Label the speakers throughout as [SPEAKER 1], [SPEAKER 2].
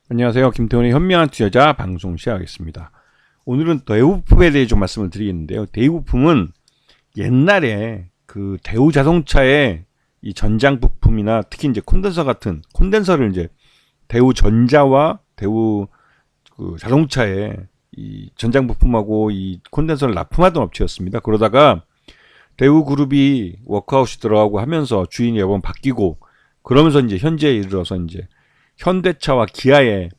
[SPEAKER 1] 안녕하세요. 김태훈의 현명한 투자자 방송 시작하겠습니다. 오늘은 대우부품에 대해 좀 말씀을 드리겠는데요. 대우부품은 옛날에 그 대우자동차의 이 전장 부품이나 특히 이제 콘덴서 같은 콘덴서를 이제 대우전자와 대우 그 자동차의 이 전장 부품하고 이 콘덴서를 납품하던 업체였습니다. 그러다가 대우그룹이 워크아웃이 들어가고 하면서 주인이 여러 번 바뀌고 그러면서 이제 현재에 이르러서 이제 현대차와 기아의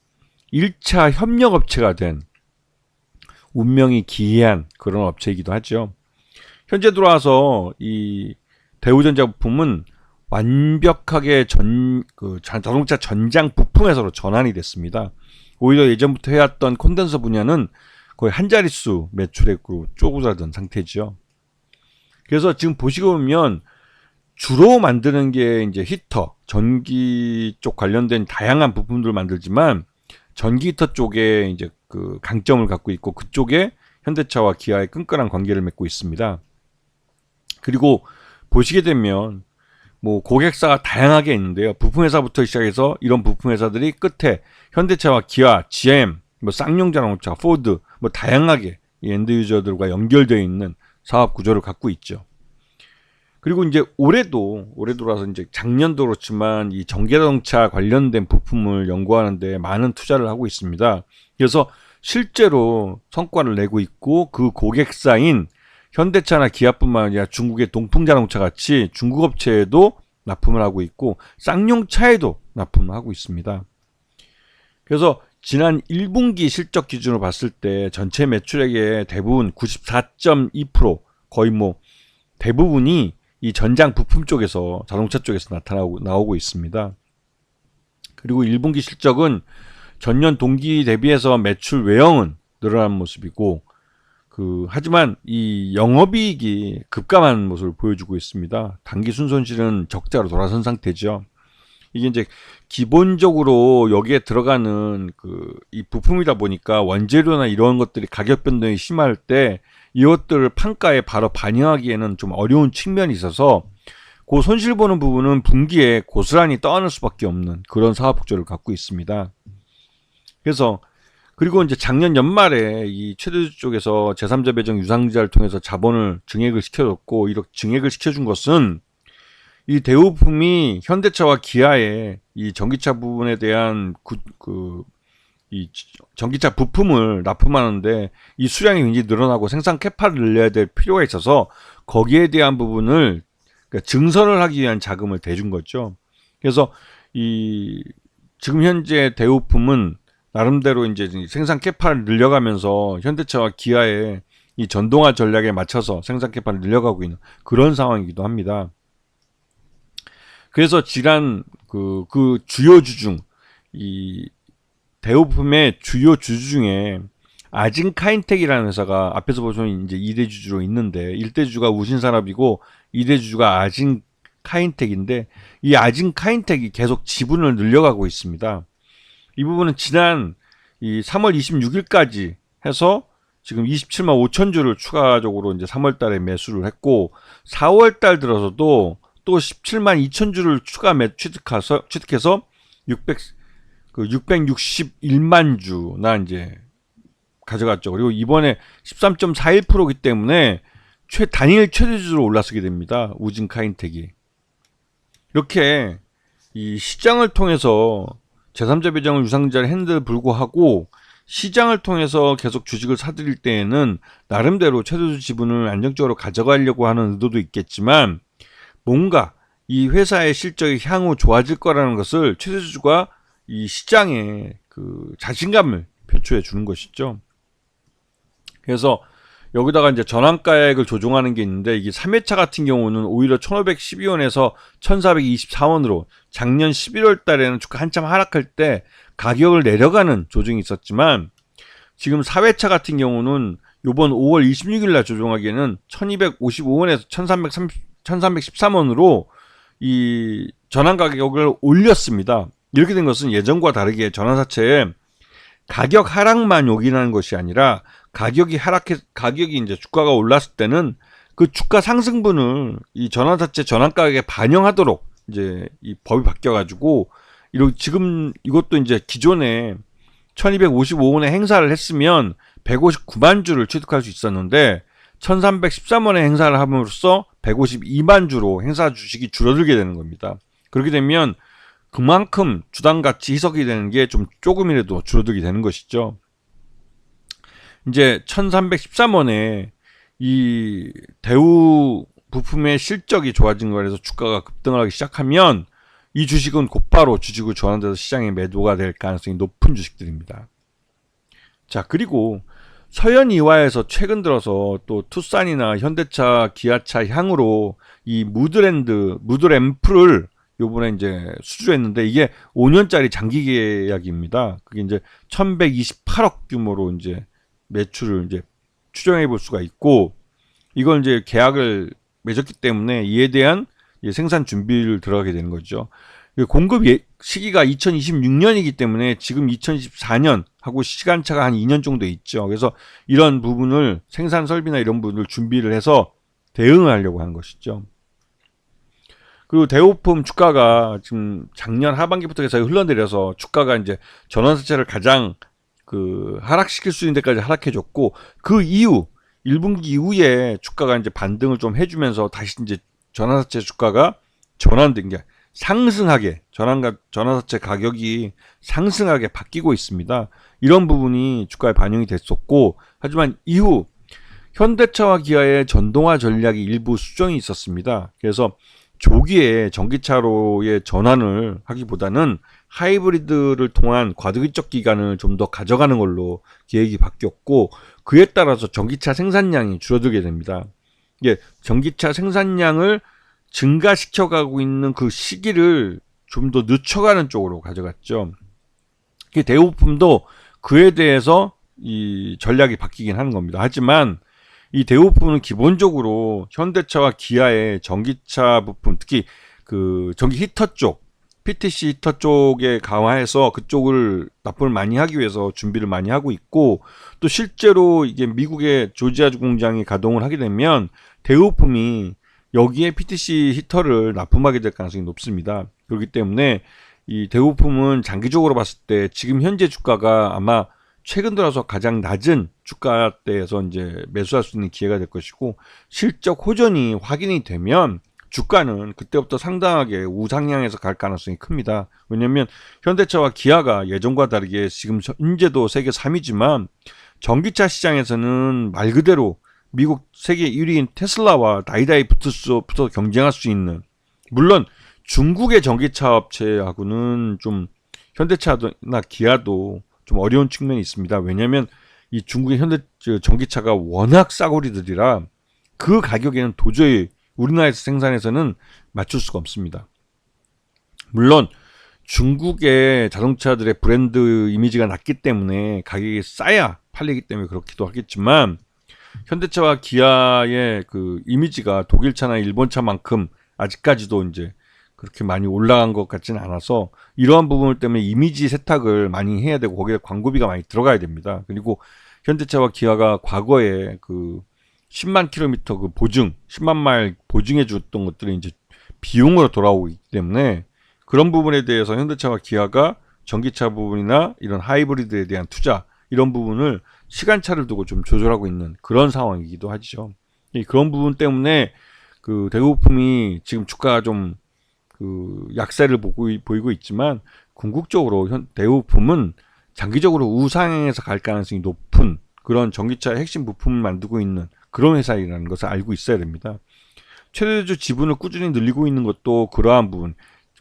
[SPEAKER 1] 1차 협력업체가 된 운명이 기이한 그런 업체이기도 하죠. 현재 들어와서 이 대우전자 부품은 완벽하게 자동차 전장 부품 회사로 전환이 됐습니다. 오히려 예전부터 해왔던 콘덴서 분야는 거의 한 자릿수 매출액으로 쪼그라든 상태죠. 그래서 지금 보시고 보면 주로 만드는 게 이제 히터, 전기 쪽 관련된 다양한 부품들을 만들지만 전기 히터 쪽에 이제 그 강점을 갖고 있고 그쪽에 현대차와 기아의 끈끈한 관계를 맺고 있습니다. 그리고 보시게 되면 뭐 고객사가 다양하게 있는데요. 부품회사부터 시작해서 이런 부품회사들이 끝에 현대차와 기아, GM, 뭐 쌍용자동차, 포드 뭐 다양하게 이 엔드 유저들과 연결되어 있는 사업 구조를 갖고 있죠. 그리고 이제 올해 들어와서 이제 작년도 그렇지만 이 전기자동차 관련된 부품을 연구하는데 많은 투자를 하고 있습니다. 그래서 실제로 성과를 내고 있고 그 고객사인 현대차나 기아뿐만 아니라 중국의 동풍자동차 같이 중국 업체에도 납품을 하고 있고 쌍용차에도 납품을 하고 있습니다. 그래서 지난 1분기 실적 기준으로 봤을 때 전체 매출액의 대부분 94.2% 거의 뭐 대부분이 이 전장 부품 쪽에서 자동차 쪽에서 나오고 있습니다. 그리고 1분기 실적은 전년 동기 대비해서 매출 외형은 늘어난 모습이고 하지만 이 영업이익이 급감한 모습을 보여주고 있습니다. 당기 순손실은 적자로 돌아선 상태죠. 이게 이제 기본적으로 여기에 들어가는 이 부품이다 보니까 원재료나 이런 것들이 가격 변동이 심할 때 이것들을 판가에 바로 반영하기에는 좀 어려운 측면이 있어서 그 손실 보는 부분은 분기에 고스란히 떠안을 수밖에 없는 그런 사업 구조를 갖고 있습니다. 그래서 그리고 이제 작년 연말에 이 최대주 쪽에서 제3자 배정 유상증자를 통해서 자본을 증액을 시켜줬고 이렇게 증액을 시켜준 것은 이 대우부품이 현대차와 기아의 이 전기차 부분에 대한 이 전기차 부품을 납품하는데 이 수량이 굉장히 늘어나고 생산 캐파를 늘려야 될 필요가 있어서 거기에 대한 부분을 그러니까 증설을 하기 위한 자금을 대준 거죠. 그래서 지금 현재 대우품은 나름대로 이제 생산 캐파를 늘려가면서 현대차와 기아의 이 전동화 전략에 맞춰서 생산 캐파를 늘려가고 있는 그런 상황이기도 합니다. 그래서 지난 주요 주 중 이 대우품의 주요 주주 중에 아진카인텍이라는 회사가 앞에서 보시면 이제 2대 주주로 있는데 1대 주주가 우신산업이고 2대 주주가 아진카인텍인데 이 아진카인텍이 계속 지분을 늘려가고 있습니다. 이 부분은 지난 이 3월 26일까지 해서 지금 27만 5천 주를 추가적으로 이제 3월 달에 매수를 했고 4월 달 들어서도 또 17만 2천 주를 추가 취득해서 661만 주나 이제 가져갔죠. 그리고 이번에 13.41%이기 때문에 단일 최대주주로 올라서게 됩니다. 우진카인텍이. 이렇게 이 시장을 통해서 제3자 배정을 유상증자를 했는데도 불구하고 시장을 통해서 계속 주식을 사들일 때에는 나름대로 최대주 지분을 안정적으로 가져가려고 하는 의도도 있겠지만 뭔가 이 회사의 실적이 향후 좋아질 거라는 것을 최대주주가 이 시장에 자신감을 표출해 주는 것이죠. 그래서 여기다가 이제 전환가액을 조정하는 게 있는데 이게 3회차 같은 경우는 오히려 1512원에서 1424원으로 작년 11월 달에는 주가 한참 하락할 때 가격을 내려가는 조정이 있었지만 지금 4회차 같은 경우는 요번 5월 26일 날 조정하기에는 1255원에서 1313원으로 이 전환 가격을 올렸습니다. 이렇게 된 것은 예전과 다르게 전환사채에 가격 하락만 요긴하는 것이 아니라 가격이 이제 주가가 올랐을 때는 그 주가 상승분을 이 전환사채 전환가격에 반영하도록 이제 이 법이 바뀌어가지고 지금 이것도 이제 기존에 1255원에 행사를 했으면 159만 주를 취득할 수 있었는데 1313원에 행사를 함으로써 152만 주로 행사 주식이 줄어들게 되는 겁니다. 그렇게 되면 그만큼 주당 가치 희석이 되는 게 좀 조금이라도 줄어들게 되는 것이죠. 이제 1313원에 이 대우 부품의 실적이 좋아진 거라서 주가가 급등을 하기 시작하면 이 주식은 곧바로 주식을 전환돼서 시장에 매도가 될 가능성이 높은 주식들입니다. 자, 그리고 서현이화에서 최근 들어서 또 투싼이나 현대차, 기아차 향으로 이 무드램프를 요번에 이제 수주했는데 이게 5년짜리 장기 계약입니다. 그게 이제 1128억 규모로 이제 매출을 이제 추정해 볼 수가 있고, 이걸 이제 계약을 맺었기 때문에 이에 대한 생산 준비를 들어가게 되는 거죠. 공급 시기가 2026년이기 때문에 지금 2024년 하고 시간차가 한 2년 정도 있죠. 그래서 이런 부분을 생산 설비나 이런 부분을 준비를 해서 대응을 하려고 한 것이죠. 그리고 대우품 주가가 지금 작년 하반기부터 해서 흘러내려서 주가가 이제 전환사채를 가장 하락시킬 수 있는 데까지 하락해줬고, 그 이후 1분기 이후에 주가가 이제 반등을 좀 해주면서 다시 이제 전환사채 주가가 전환된 게 상승하게 전환사채 가격이 상승하게 바뀌고 있습니다. 이런 부분이 주가에 반영이 됐었고, 하지만 이후 현대차와 기아의 전동화 전략이 일부 수정이 있었습니다. 그래서 조기에 전기차로의 전환을 하기보다는 하이브리드를 통한 과도기적 기간을 좀 더 가져가는 걸로 계획이 바뀌었고, 그에 따라서 전기차 생산량이 줄어들게 됩니다. 이게 전기차 생산량을 증가시켜가고 있는 그 시기를 좀 더 늦춰가는 쪽으로 가져갔죠. 대우품도 그에 대해서 이 전략이 바뀌긴 하는 겁니다. 하지만 이 대우품은 기본적으로 현대차와 기아의 전기차 부품, 특히 전기 히터 쪽, PTC 히터 쪽에 강화해서 그쪽을 납품을 많이 하기 위해서 준비를 많이 하고 있고, 또 실제로 이게 미국의 조지아주 공장이 가동을 하게 되면 대우품이 여기에 PTC 히터를 납품하게 될 가능성이 높습니다. 그렇기 때문에 이 대우품은 장기적으로 봤을 때 지금 현재 주가가 아마 최근 들어서 가장 낮은 주가대에서 이제 매수할 수 있는 기회가 될 것이고, 실적 호전이 확인이 되면 주가는 그때부터 상당하게 우상향해서 갈 가능성이 큽니다. 왜냐하면 현대차와 기아가 예전과 다르게 지금 현재도 세계 3위지만 전기차 시장에서는 말 그대로 미국 세계 1위인 테슬라와 다이다이 붙어 경쟁할 수 있는, 물론 중국의 전기차 업체하고는 좀 현대차나 기아도 좀 어려운 측면이 있습니다. 왜냐하면 이 중국의 전기차가 워낙 싸구리들이라 그 가격에는 도저히 우리나라에서 생산해서는 맞출 수가 없습니다. 물론 중국의 자동차들의 브랜드 이미지가 낮기 때문에 가격이 싸야 팔리기 때문에 그렇기도 하겠지만, 현대차와 기아의 그 이미지가 독일차나 일본차만큼 아직까지도 이제 그렇게 많이 올라간 것 같지는 않아서 이러한 부분 때문에 이미지 세탁을 많이 해야 되고 거기에 광고비가 많이 들어가야 됩니다. 그리고 현대차와 기아가 과거에 10만 킬로미터 10만 마일 보증해 줬던 것들이 이제 비용으로 돌아오고 있기 때문에 그런 부분에 대해서 현대차와 기아가 전기차 부분이나 이런 하이브리드에 대한 투자, 이런 부분을 시간차를 두고 좀 조절하고 있는 그런 상황이기도 하죠. 그런 부분 때문에 대우품이 지금 주가가 좀 약세를 보이고 있지만, 궁극적으로 대우품은 장기적으로 우상향에서 갈 가능성이 높은 그런 전기차의 핵심 부품을 만들고 있는 그런 회사이라는 것을 알고 있어야 됩니다. 최대주 지분을 꾸준히 늘리고 있는 것도 그러한 부분,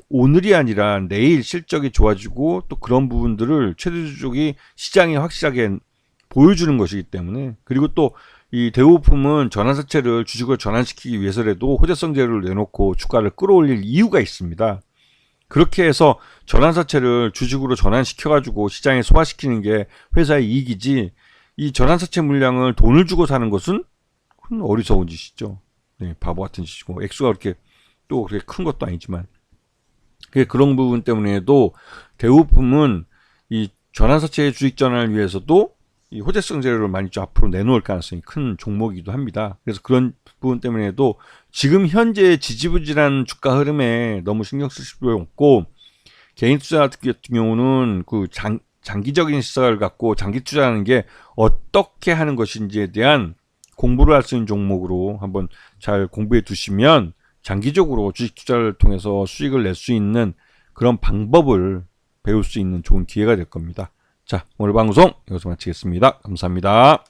[SPEAKER 1] 오늘이 아니라 내일 실적이 좋아지고 또 그런 부분들을 최대주 쪽이 시장에 확실하게 보여주는 것이기 때문에, 그리고 또 이 대우품은 전환사채를 주식을 전환시키기 위해서라도 호재성제를 내놓고 주가를 끌어올릴 이유가 있습니다. 그렇게 해서 전환사채를 주식으로 전환시켜가지고 시장에 소화시키는 게 회사의 이익이지, 이 전환사채 물량을 돈을 주고 사는 것은 어리석은 짓이죠. 네, 바보 같은 짓이고, 액수가 그렇게 또 그렇게 큰 것도 아니지만, 그런 부분 때문에도 대우품은 이 전환사채의 주식 전환을 위해서도 이 호재성 재료를 많이 좀 앞으로 내놓을 가능성이 큰 종목이기도 합니다. 그래서 그런 부분 때문에도 지금 현재 지지부진한 주가 흐름에 너무 신경 쓸 필요 없고, 개인 투자 같은 경우는 그 장기적인 시각을 갖고 장기 투자하는 게 어떻게 하는 것인지에 대한 공부를 할 수 있는 종목으로 한번 잘 공부해 두시면 장기적으로 주식 투자를 통해서 수익을 낼 수 있는 그런 방법을 배울 수 있는 좋은 기회가 될 겁니다. 자, 오늘 방송 여기서 마치겠습니다. 감사합니다.